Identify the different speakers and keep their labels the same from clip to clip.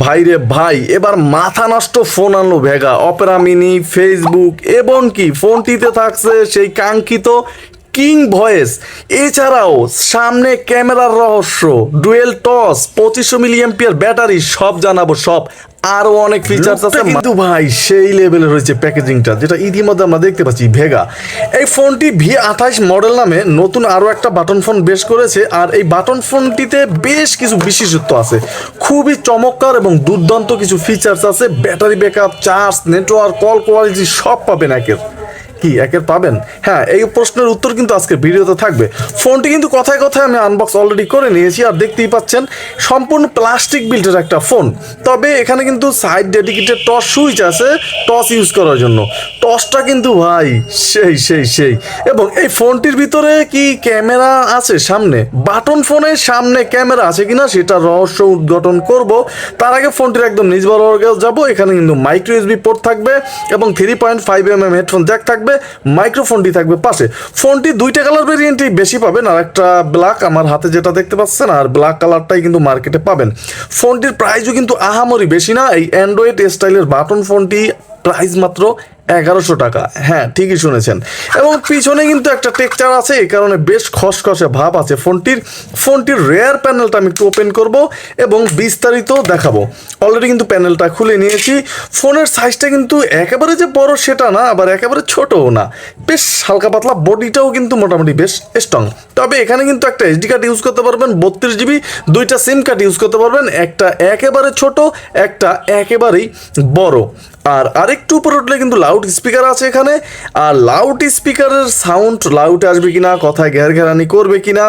Speaker 1: ভাই রে ভাই, এবার মাথা নষ্ট ফোন আনলো ভেগা। অপেরা মিনি, ফেসবুক এবং কি ফোনটিতে থাকছে সেই কাঙ্ক্ষিত কিং ভয়েস। এছাড়াও সামনে ক্যামেরার রহস্য, ডুয়েল টস, 2500 mAh ব্যাটারি, সব জানাবো সব। আরো অনেক ফিচার্স আছে কিন্তু ভাই সেই লেভেলের হয়েছে প্যাকেজিংটা, যেটা ইতিমধ্যে আমরা দেখতে পাচ্ছি ভেগা। এই ফোনটি V28 মডেল নামে নতুন আরো একটা বাটন ফোন বেশ করেছে। আর এই বাটন ফোনটিতে বেশ কিছু বিশেষত্ব আছে, খুবই চমৎকার এবং দুর্দান্ত কিছু ফিচার্স আছে। Battery backup, charge, network, call quality সব পাবেন একের পাবেন। হ্যাঁ, এই প্রশ্নের উত্তর কিন্তু আজকের ভিডিওতে থাকবে। ফোনটি কিন্তু কথায় কথায় আমি আনবক্স অলরেডি করে নিয়েছি, আর দেখতেই পাচ্ছেন সম্পূর্ণ প্লাস্টিক বিল্টের একটা ফোন। তবে এখানে কিন্তু সাইড ডেডিকেটেড টস সুইচ আছে টস ইউজ করার জন্য। টসটা কিন্তু ভাই সেই এবং এই ফোনটির ভিতরে কি ক্যামেরা আছে সামনে? বাটন ফোনের সামনে ক্যামেরা আছে কিনা সেটা রহস্য উদ্ঘাটন করব। তার আগে ফোনটির একদম নিজ বরাবর যাব। এখানে কিন্তু মাইক্রো ইউএসবি পোর্ট থাকবে এবং 3.5mm হেডফোন জ্যাক থাকবে, মাইক্রোফোনটি থাকবে পাশে। ফোনটি দুইটা কালার ভেরিয়েন্টই বেশি পাবেন, আর একটা ব্ল্যাক আমার হাতে যেটা দেখতে পাচ্ছেন, আর ব্ল্যাক কালারটাই কিন্তু মার্কেটে পাবেন। ফোনটির প্রাইসও কিন্তু আহামরি বেশি না। এই অ্যান্ড্রয়েড স্টাইলের বাটন ফোনটি প্রাইস মাত্র 1100 টাকা। হ্যাঁ, ঠিকই শুনেছেন। এবং পিছনে কিন্তু একটা টেক্সচার আছে, এই কারণে বেশ খসখসে ভাব আছে ফোনটির রেয়ার প্যানেলটা আমি একটু ওপেন করব এবং বিস্তারিত দেখাবো। অলরেডি কিন্তু প্যানেলটা খুলে নিয়েছি। ফোনের সাইজটা কিন্তু একেবারে যে বড় সেটা না, আবার একেবারে ছোটও না, বেশ হালকা পাতলা। বডিটাও কিন্তু মোটামুটি বেশ স্ট্রং। তবে এখানে কিন্তু একটা এসডি কার্ড ইউজ করতে পারবেন, 32GB, দুইটা সিম কার্ড ইউজ করতে পারবেন, একটা একেবারে ছোট, একটা একেবারেই বড়। আর আরেকটু উপরে উঠলে কিন্তু লাউড স্পিকার আছে এখানে। আর লাউড স্পিকারের সাউন্ড লাউডে আসবে কিনা, কথায় ঘেরানি করবে কিনা।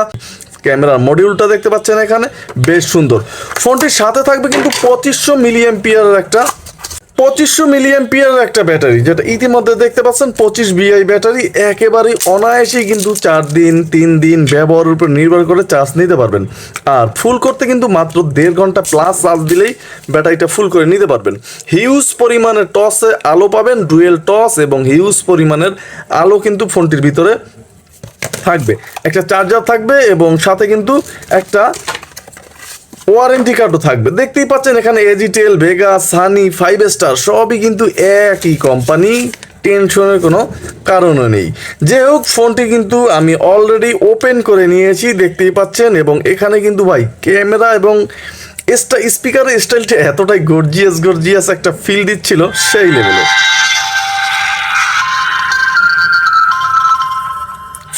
Speaker 1: ক্যামেরার মডিউলটা দেখতে পাচ্ছেন এখানে, বেশ সুন্দর। ফোনটির সাথে থাকবে কিন্তু 2500 mAh একটা ব্যাটারি, যেটা ইতিমধ্যে দেখতে পাচ্ছেন 25VI ব্যাটারি। একেবারেই অনায়াসেই কিন্তু 4 দিন 3 দিন ব্যবহারের উপর নির্ভর করে চার্জ নিতে পারবেন। আর ফুল করতে কিন্তু মাত্র 1.5 ঘন্টা প্লাস চার্জ দিলেই ব্যাটারিটা ফুল করে নিতে পারবেন। হিউজ পরিমাণের টসে আলো পাবেন, ডুয়েল টস, এবং হিউজ পরিমাণের আলো কিন্তু ফোনটির ভিতরে থাকবে। একটা চার্জার থাকবে এবং সাথে কিন্তু একটা ওয়ারেন্টি কার্ডও থাকবে। দেখতেই পাচ্ছেন এখানে এজিটেল, ভেগা, সানি, 5 স্টার সবই কিন্তু একই কোম্পানি, টেনশনের কোনো কারণও নেই। যে হোক, ফোনটি কিন্তু আমি অলরেডি ওপেন করে নিয়েছি, দেখতেই পাচ্ছেন। এবং এখানে কিন্তু ভাই ক্যামেরা এবং স্পিকারের স্টাইলটা এতটাই গর্জিয়াস একটা ফিল দিচ্ছিল, সেই লেভেলে।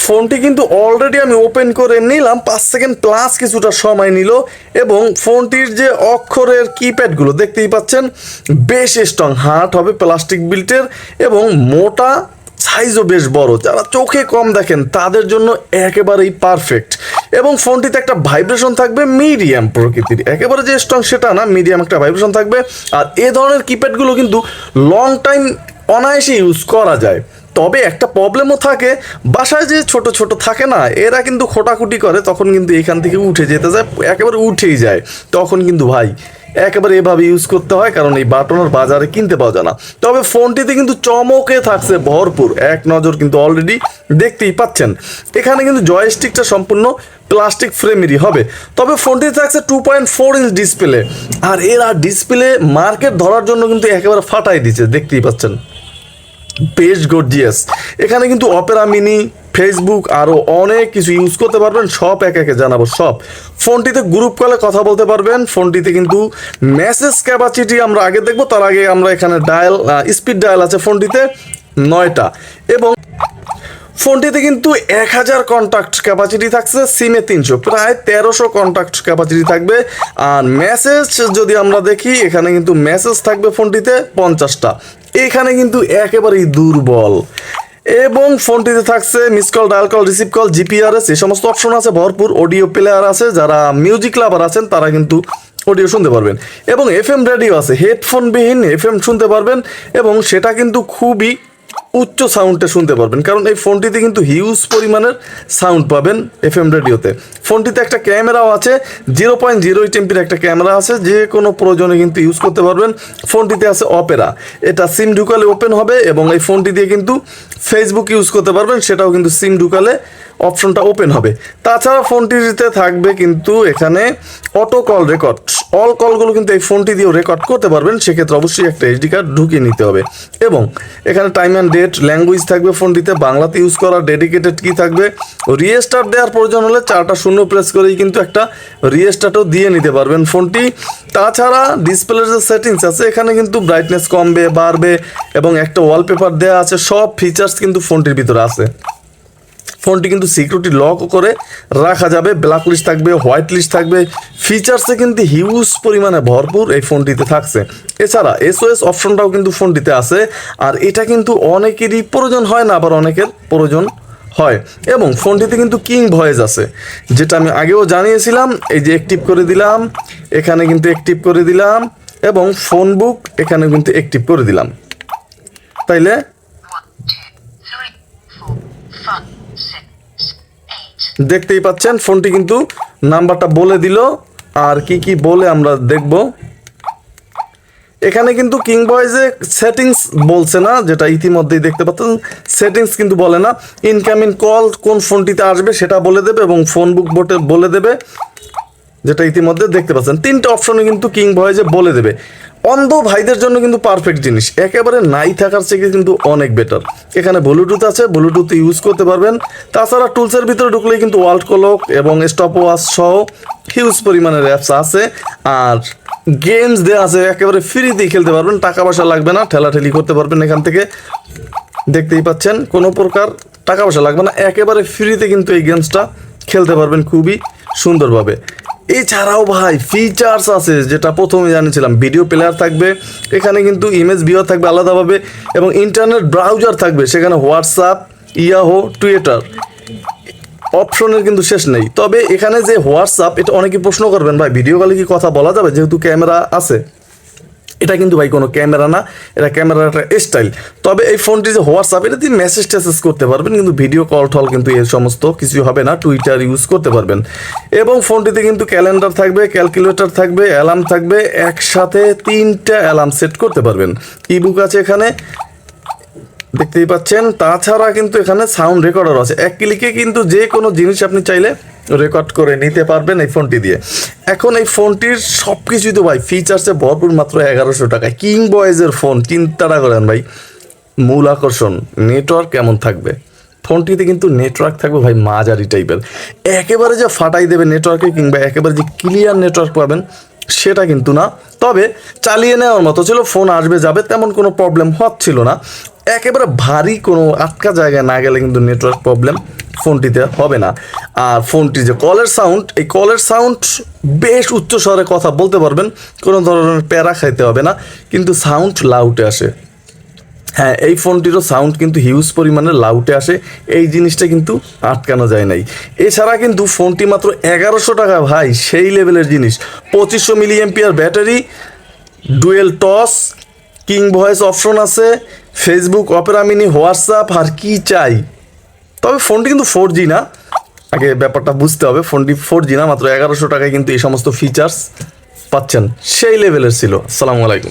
Speaker 1: ফোনটি কিন্তু অলরেডি আমি ওপেন করে নিলাম, 5 সেকেন্ড প্লাস কিছুটা সময় নিল। এবং ফোনটির যে অক্ষরের কিপ্যাডগুলো দেখতেই পাচ্ছেন, বেশ স্ট্রং, হার্ড হবে, প্লাস্টিক বিল্টের এবং মোটা, সাইজও বেশ বড়। যারা চোখে কম দেখেন তাদের জন্য একেবারেই পারফেক্ট। এবং ফোনটিতে একটা ভাইব্রেশন থাকবে মিডিয়াম প্রকৃতির, একেবারে যে স্ট্রং সেটা না, মিডিয়াম একটা ভাইব্রেশন থাকবে। আর এ ধরনের কিপ্যাডগুলো কিন্তু লং টাইম অনায়াসে ইউজ করা যায়। তবে একটা প্রবলেমও থাকে, বাসায় যে ছোট থাকে না, এরা কিন্তু খোটাখুটি করে, তখন কিন্তু এখান থেকে উঠে যেতে যায়, একেবারে উঠেই যায়। তখন কিন্তু ভাই একেবারে এভাবে ইউজ করতে হয়, কারণ এই বাটনের বাজারে কিনতে পাওয়া যায় না। তবে ফোনটিতে কিন্তু চমকে থাকছে ভরপুর, এক নজর কিন্তু অলরেডি দেখতেই পাচ্ছেন। এখানে কিন্তু জয়স্টিকটা সম্পূর্ণ প্লাস্টিক ফ্রেমেরই হবে। তবে ফোনটিতে থাকছে 2.4 ইঞ্চ ডিসপ্লে। আর এরা ডিসপ্লে মার্কেট ধরার জন্য কিন্তু একেবারে ফাটাই দিচ্ছে, দেখতেই পাচ্ছেন, বেশ গর্জিয়াস। এখানে কিন্তু অপেরা মিনি, ফেসবুক, আরও অনেক কিছু ইউজ করতে পারবেন, সব একে জানাবো সব। ফোনটিতে গ্রুপ কলে কথা বলতে পারবেন। ফোনটিতে কিন্তু মেসেজ ক্যাপাসিটি আমরা আগে দেখবো, তার আগে আমরা এখানে স্পিড ডায়াল আছে ফোনটিতে 9টা। এবং ফোনটিতে কিন্তু 1000 কন্ট্যাক্ট ক্যাপাসিটি থাকছে, সিমে 300, প্রায় 1300 কন্ট্যাক্ট ক্যাপাসিটি থাকবে। আর মেসেজ যদি আমরা দেখি, এখানে কিন্তু মেসেজ থাকবে ফোনটিতে 50টা। এখানে কিন্তু একেবারেই দুর্বল। এবং ফোনটিতে থাকছে miss call, dial call, receive call, GPRS, এই সমস্ত অপশন আছে ভরপুর। অডিও প্লেয়ার আছে, যারা মিউজিক লাভার আছেন তারা কিন্তু অডিও শুনতে পারবেন। এবং এফএম রেডিও আছে, হেডফোনবিহীন এফএম শুনতে পারবেন, এবং সেটা কিন্তু খুবই উচ্চ সাউন্ডে শুনতে পারবেন, কারণ এই ফোনটিতে কিন্তু হিউজ পরিমাণের সাউন্ড পাবেন এফএম রেডিওতে। ফোনটিতে একটা ক্যামেরাও আছে, 0.08 এমপির একটা ক্যামেরা আছে, যে কোনো প্রয়োজনে কিন্তু ইউজ করতে পারবেন। ফোনটিতে আছে অপেরা, এটা সিম ঢুকালে ওপেন হবে। এবং এই ফোনটি দিয়ে কিন্তু ফেসবুক ইউজ করতে পারবেন, সেটাও কিন্তু সিম ঢুকালে অপশনটা ওপেন হবে। তাছাড়া ফোনটিতে থাকবে কিন্তু এখানে অটো কল রেকর্ড, অল কলগুলো কিন্তু এই ফোনটি দিয়েও রেকর্ড করতে পারবেন। সেক্ষেত্রে অবশ্যই একটা এইচডি কার্ড ঢুকিয়ে নিতে হবে। এবং এখানে টাইম অ্যান্ড ডেট, ল্যাঙ্গুয়েজ থাকবে ফোনটিতে, বাংলাতে ইউজ করা, ডেডিকেটেড কি থাকবে, রিস্টার্ট দেওয়ার প্রয়োজন হলে 4টা শূন্য প্রেস করেই কিন্তু একটা রিস্টার্টও দিয়ে নিতে পারবেন ফোনটি। তাছাড়া ডিসপ্লের যে সেটিংস আছে এখানে কিন্তু ব্রাইটনেস কমবে বাড়বে এবং একটা ওয়ালপেপার দেওয়া আছে, সব ফিচার্স কিন্তু ফোনটির ভিতরে আছে। ফোনটি কিন্তু সিকিউরিটি লক করে রাখা যাবে, ব্ল্যাক লিস্ট থাকবে, হোয়াইট লিস্ট থাকবে, ফিচার্সে কিন্তু হিউজ পরিমাণে ভরপুর এই ফোনটিতে থাকছে। এছাড়া এসওএস অপশনটাও কিন্তু ফোনটিতে আছে, আর এটা কিন্তু অনেকেরই প্রয়োজন হয় না, আবার অনেকের প্রয়োজন হয়। এবং ফোনটিতে কিন্তু কিং ভয়েস আছে, যেটা আমি আগেও জানিয়েছিলাম। এই যে অ্যাক্টিভ করে দিলাম, এখানে কিন্তু অ্যাক্টিভ করে দিলাম, এবং ফোন বুক এখানে কিন্তু অ্যাক্টিভ করে দিলাম। তাইলে দেখতেই পাচ্ছেন ফোনটি কিন্তু নাম্বারটা বলে দিল। আর কি কি বলে আমরা দেখব। এখানে কিন্তু কিং ভয়েসে সেটিংস বলছে না, যেটা ইতিমধ্যেই দেখতে পাচ্ছেন। সেটিংস কিন্তু বলে না। ইনকামিং কল কোন ফোনটিতে আসবে সেটা বলে দেবে, এবং ফোন বুক বোটে বলে দেবে, যেটা ইতিমধ্যে দেখতে পাচ্ছেন। 3টে অপশনে কিন্তু কিং ভয়েসে বলে দেবে। অন্ধ ভাইদের জন্য কিন্তু পারফেক্ট জিনিস, একেবারে নাই থাকার থেকে কিন্তু অনেক বেটার। এখানে ব্লুটুথ আছে, ব্লুটুথ ইউজ করতে পারবেন। তাছাড়া টুলসের ভিতরে ঢুকলেই কিন্তু ওয়ার্ল্ড ক্লক এবং স্টপ ওয়াচ সহ হিউজ পরিমাণের অ্যাপস আছে। আর গেমস দেওয়া আছে, একেবারে ফ্রিতেই খেলতে পারবেন, টাকা পয়সা লাগবে না, ঠেলাঠেলি করতে পারবেন এখান থেকে। দেখতেই পাচ্ছেন কোনো প্রকার টাকা পয়সা লাগবে না, একেবারে ফ্রিতে কিন্তু এই গেমসটা খেলতে পারবেন খুবই সুন্দরভাবে। এছাড়াও ভাই ফিচার্স আছে, যেটা প্রথমে জানিয়েছিলাম, ভিডিও প্লেয়ার থাকবে, এখানে কিন্তু ইমেজ ভিউয়ার থাকবে আলাদাভাবে, এবং ইন্টারনেট ব্রাউজার থাকবে, সেখানে হোয়াটসঅ্যাপ, ইয়াহো, টুইটার অপশনের কিন্তু শেষ নেই। তবে এখানে যে হোয়াটসঅ্যাপ, এটা অনেকে প্রশ্ন করবেন ভাই ভিডিও কলে কি কথা বলা যাবে, যেহেতু ক্যামেরা আছে। এটা কিন্তু ভাই কোনো ক্যামেরা না, এটা ক্যামেরার একটা স্টাইল। তবে এই ফোনটি যে হোয়াটসঅ্যাপ, এটা দিয়ে মেসেজ টেসেজ করতে পারবেন, কিন্তু ভিডিও কল টল কিন্তু এই সমস্ত কিছু হবে না। টুইটার ইউজ করতে পারবেন। এবং ফোনটিতে কিন্তু ক্যালেন্ডার থাকবে, ক্যালকুলেটর থাকবে, অ্যালার্ম থাকবে, একসাথে 3টা অ্যালার্ম সেট করতে পারবেন। ইবুক আছে এখানে, দেখতেই পাচ্ছেন। তাছাড়া কিন্তু এখানে সাউন্ড রেকর্ডার আছে, এক ক্লিকে কিন্তু যে কোনো জিনিস আপনি চাইলে রেকর্ড করে নিতে পারবেন এই ফোনটি দিয়ে। এখন এই ফোনটির সব কিছুই তো ভাই ফিচার্সে ভরপুর, মাত্র 1100 টাকায় কিং ভয়েসের ফোন। চিন্তাটা করেন ভাই, মূল আকর্ষণ নেটওয়ার্ক কেমন থাকবে ফোনটিতে, কিন্তু নেটওয়ার্ক থাকবে ভাই মাঝারি টাইপের। একেবারে যে ফাটাই দেবে নেটওয়ার্কে, কিংবা একেবারে যে ক্লিয়ার নেটওয়ার্ক পাবেন সেটা কিন্তু না। তবে চালিয়ে নেওয়ার মতো ছিল, ফোন আসবে যাবে তেমন কোনো প্রবলেম হচ্ছিল না। একেবারে ভারী কোনো আটকা জায়গায় না গেলে কিন্তু নেটওয়ার্ক প্রবলেম ফোনটিতে হবে না। আর ফোনটি যে কলের সাউন্ড, এই কলের সাউন্ড বেশ উচ্চ স্বরে কথা বলতে পারবেন, কোনো ধরনের প্যারা খাইতে হবে না, কিন্তু সাউন্ড লাউডে আসে। হ্যাঁ, এই ফোনটিরও সাউন্ড কিন্তু হিউজ পরিমাণে লাউডে আসে, এই জিনিসটা কিন্তু আটকানো যায় নাই। এছাড়া কিন্তু ফোনটি মাত্র 1100 টাকা ভাই, সেই লেভেলের জিনিস। 2500 mAh battery, dual toss, king voice option আছে, ফেসবুক, অপেরা মিনি, হোয়াটসঅ্যাপ, আর কি চাই। তবে ফোনটি কিন্তু 4G না, আগে ব্যাপারটা বুঝতে হবে। ফোনটি 4G না, মাত্র 1100 টাকায় কিন্তু এই সমস্ত ফিচার্স পাচ্ছেন, সেই লেভেলের ছিল। আসসালামু আলাইকুম।